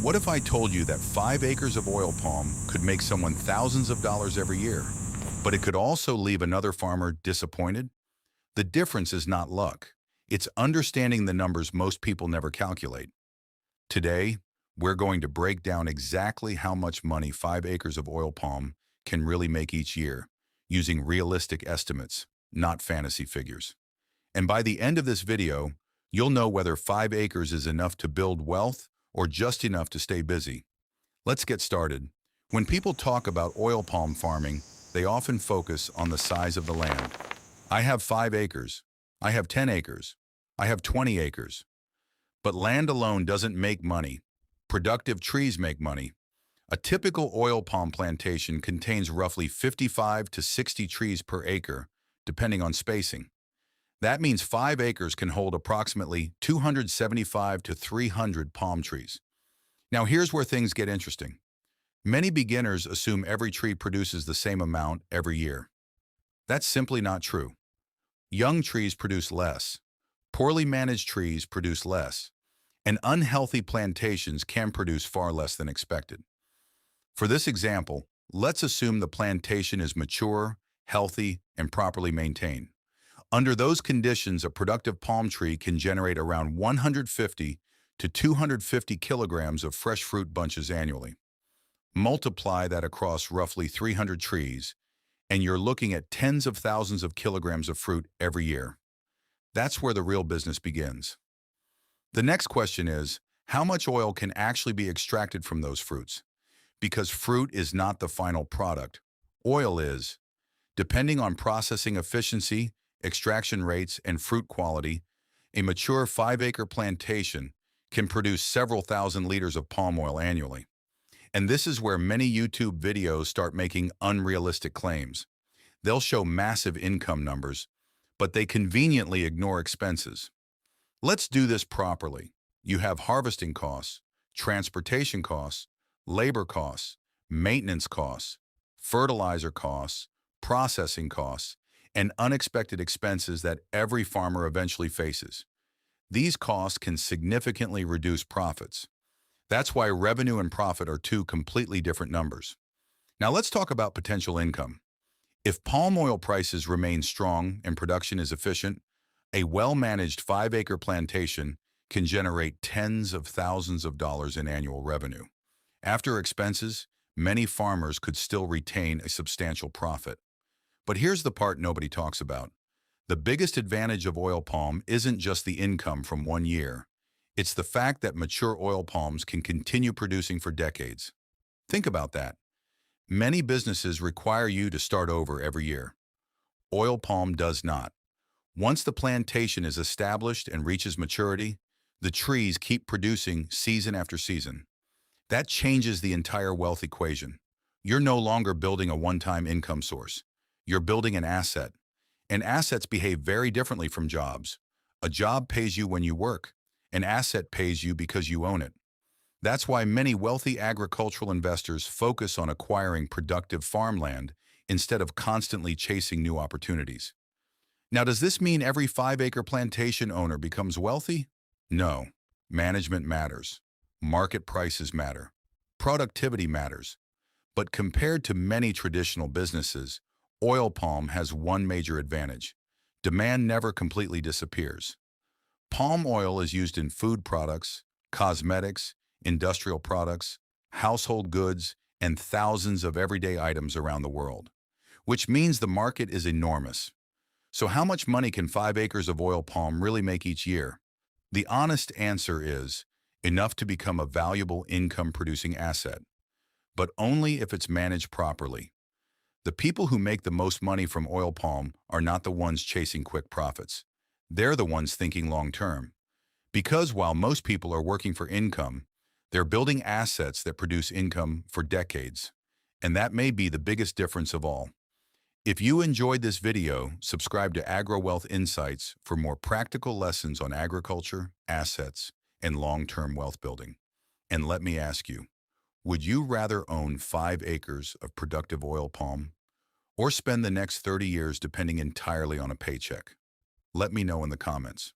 What if I told you that 5 acres of oil palm could make someone thousands of dollars every year, but it could also leave another farmer disappointed? The difference is not luck. It's understanding the numbers most people never calculate. Today, we're going to break down exactly how much money 5 acres of oil palm can really make each year, using realistic estimates, not fantasy figures. And by the end of this video, you'll know whether 5 acres is enough to build wealth or just enough to stay busy. Let's get started. When people talk about oil palm farming, they often focus on the size of the land. I have 5 acres. I have 10 acres. I have 20 acres. But land alone doesn't make money. Productive trees make money. A typical oil palm plantation contains roughly 55 to 60 trees per acre, depending on spacing. That means 5 acres can hold approximately 275 to 300 palm trees. Now here's where things get interesting. Many beginners assume every tree produces the same amount every year. That's simply not true. Young trees produce less. Poorly managed trees produce less. And unhealthy plantations can produce far less than expected. For this example, let's assume the plantation is mature, healthy, and properly maintained. Under those conditions, a productive palm tree can generate around 150 to 250 kilograms of fresh fruit bunches annually. Multiply that across roughly 300 trees, and you're looking at tens of thousands of kilograms of fruit every year. That's where the real business begins. The next question is, how much oil can actually be extracted from those fruits? Because fruit is not the final product. Oil is. Depending on processing efficiency, extraction rates, and fruit quality, a mature 5-acre plantation can produce several thousand liters of palm oil annually. And this is where many YouTube videos start making unrealistic claims. They'll show massive income numbers, but they conveniently ignore expenses. Let's do this properly. You have harvesting costs, transportation costs, labor costs, maintenance costs, fertilizer costs, processing costs, and unexpected expenses that every farmer eventually faces. These costs can significantly reduce profits. That's why revenue and profit are two completely different numbers. Now let's talk about potential income. If palm oil prices remain strong and production is efficient, a well-managed 5-acre plantation can generate tens of thousands of dollars in annual revenue. After expenses, many farmers could still retain a substantial profit. But here's the part nobody talks about. The biggest advantage of oil palm isn't just the income from one year. It's the fact that mature oil palms can continue producing for decades. Think about that. Many businesses require you to start over every year. Oil palm does not. Once the plantation is established and reaches maturity, the trees keep producing season after season. That changes the entire wealth equation. You're no longer building a one-time income source. You're building an asset. And assets behave very differently from jobs. A job pays you when you work. An asset pays you because you own it. That's why many wealthy agricultural investors focus on acquiring productive farmland instead of constantly chasing new opportunities. Now, does this mean every 5-acre plantation owner becomes wealthy? No. Management matters. Market prices matter. Productivity matters. But compared to many traditional businesses, oil palm has one major advantage. Demand never completely disappears. Palm oil is used in food products, cosmetics, industrial products, household goods, and thousands of everyday items around the world, which means the market is enormous. So how much money can 5 acres of oil palm really make each year? The honest answer is enough to become a valuable income-producing asset, but only if it's managed properly. The people who make the most money from oil palm are not the ones chasing quick profits. They're the ones thinking long-term. Because while most people are working for income, they're building assets that produce income for decades. And that may be the biggest difference of all. If you enjoyed this video, subscribe to AgroWealth Insights for more practical lessons on agriculture, assets, and long-term wealth building. And let me ask you, would you rather own 5 acres of productive oil palm or spend the next 30 years depending entirely on a paycheck? Let me know in the comments.